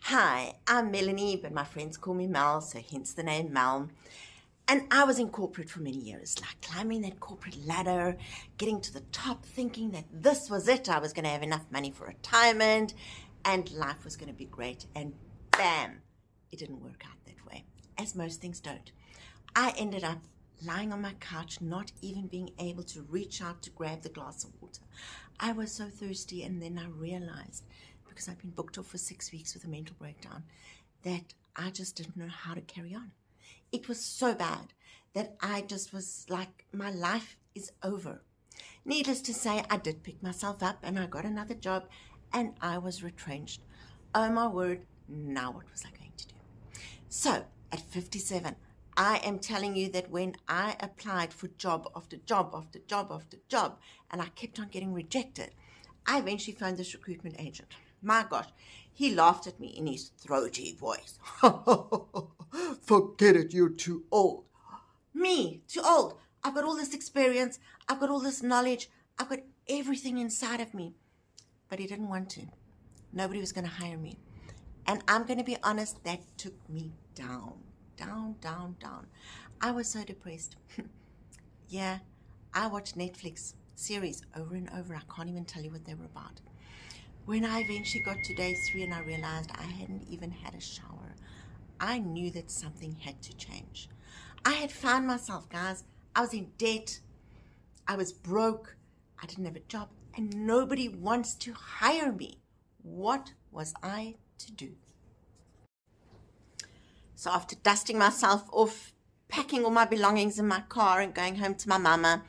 Hi, I'm Melanie, but my friends call me Mel, so hence the name Mel. And I was in corporate for many years, like climbing that corporate ladder, getting to the top, thinking that this was it. I was going to have enough money for retirement and life was going to be great. And bam, it didn't work out that way, as most things don't. I ended up lying on my couch, not even being able to reach out to grab the glass of water. I was so thirsty, and then I realized, because I've been booked off for 6 weeks with a mental breakdown, that I just didn't know how to carry on. It was so bad that I just was like, my life is over. Needless to say, I did pick myself up and I got another job and I was retrenched. Oh my word, now what was I going to do? So at 57, I am telling you that when I applied for job after job after job after job and I kept on getting rejected, I eventually found this recruitment agent. My gosh, he laughed at me in his throaty voice. Forget it, you're too old. Me, too old. I've got all this experience. I've got all this knowledge. I've got everything inside of me. But he didn't want to. Nobody was going to hire me. And I'm going to be honest, that took me down. Down. I was so depressed. Yeah, I watched Netflix series over and over. I can't even tell you what they were about. When I eventually got to day 3 and I realized I hadn't even had a shower, I knew that something had to change. I had found myself, guys. I was in debt. I was broke. I didn't have a job, and nobody wants to hire me. What was I to do? So after dusting myself off, packing all my belongings in my car and going home to my mama,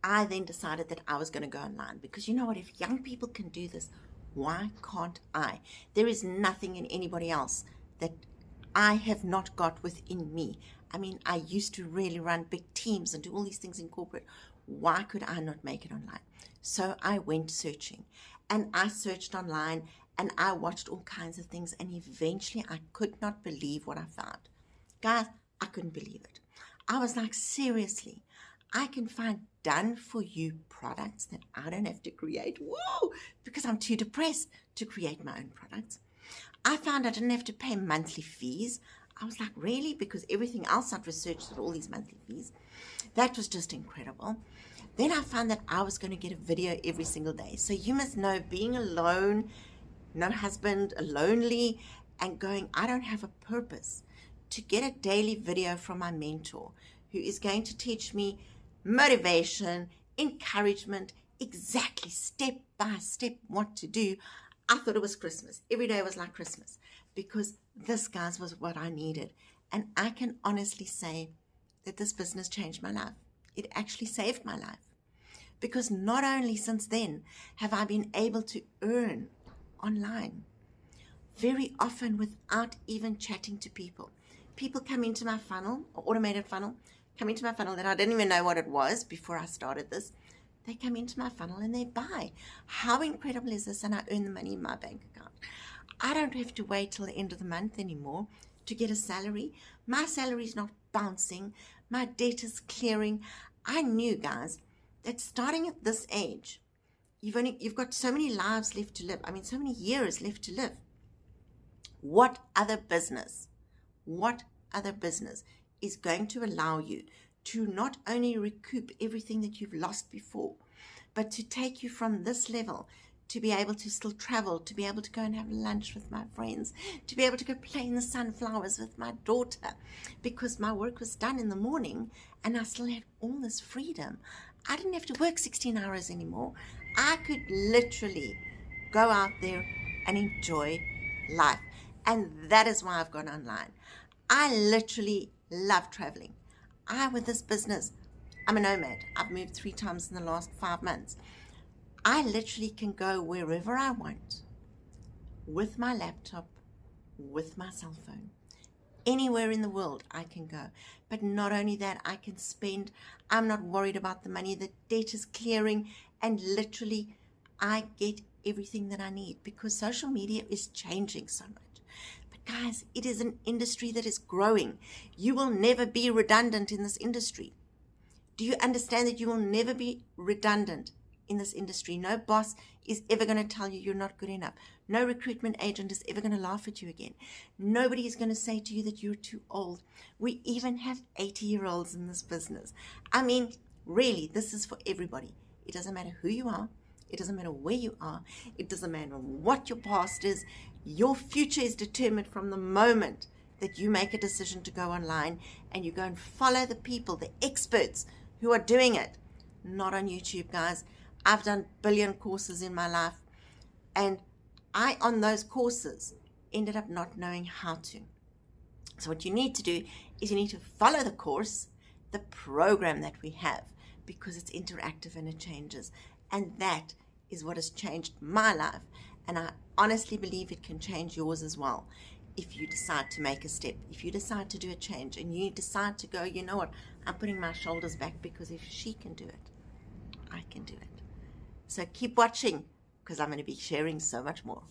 I then decided that I was going to go online, because you know what, if young people can do this, why can't I? There is nothing in anybody else that I have not got within me. I mean, I used to really run big teams and do all these things in corporate. Why could I not make it online? So I went searching, and I searched online and I watched all kinds of things, and eventually I could not believe what I found. Guys, I couldn't believe it. I was like, seriously, I can find done for you products that I don't have to create. Whoa, because I'm too depressed to create my own products. I found I didn't have to pay monthly fees. I was like, really? Because everything else I'd researched at all these monthly fees. That was just incredible. Then I found that I was going to get a video every single day. So you must know, being alone, no husband, lonely, and going, I don't have a purpose, to get a daily video from my mentor who is going to teach me motivation, encouragement, exactly step by step what to do. I thought it was Christmas. Every day was like Christmas, because this, guys, was what I needed. And I can honestly say that this business changed my life. It actually saved my life, because not only since then have I been able to earn online, very often without even chatting to people. People come into my funnel, or automated funnel, come into my funnel that I didn't even know what it was before I started this. They come into my funnel and they buy. How incredible is this? And I earn the money in my bank account. I don't have to wait till the end of the month anymore to get a salary. My salary is not bouncing. My debt is clearing. I knew, guys, that starting at this age, you've got so many lives left to live. I mean, so many years left to live. What other business is going to allow you to not only recoup everything that you've lost before, but to take you from this level to be able to still travel, to be able to go and have lunch with my friends, to be able to go play in the sunflowers with my daughter, because my work was done in the morning and I still had all this freedom. I didn't have to work 16 hours anymore. I could literally go out there and enjoy life. And that is why I've gone online. I literally love traveling. With this business, I'm a nomad. I've moved 3 times in the last 5 months. I literally can go wherever I want with my laptop, with my cell phone. Anywhere in the world I can go. But not only that, I can spend. I'm not worried about the money. The debt is clearing, and literally I get everything that I need, because social media is changing so much. But guys, it is an industry that is growing. You will never be redundant in this industry. Do you understand that you will never be redundant in this industry. No boss is ever going to tell you you're not good enough. No recruitment agent is ever going to laugh at you again. Nobody is going to say to you that you're too old. We even have 80-year-olds in this business. I mean, really, this is for everybody. It doesn't matter who you are. It doesn't matter where you are. It doesn't matter what your past is. Your future is determined from the moment that you make a decision to go online and you go and follow the people, the experts who are doing it. Not on YouTube, guys. I've done billion courses in my life, and I, on those courses, ended up not knowing how to. So what you need to do is you need to follow the course, the program that we have, because it's interactive and it changes. And that is what has changed my life. And I honestly believe it can change yours as well. If you decide to make a step, if you decide to do a change, and you decide to go, you know what, I'm putting my shoulders back, because if she can do it, I can do it. So keep watching, because I'm going to be sharing so much more.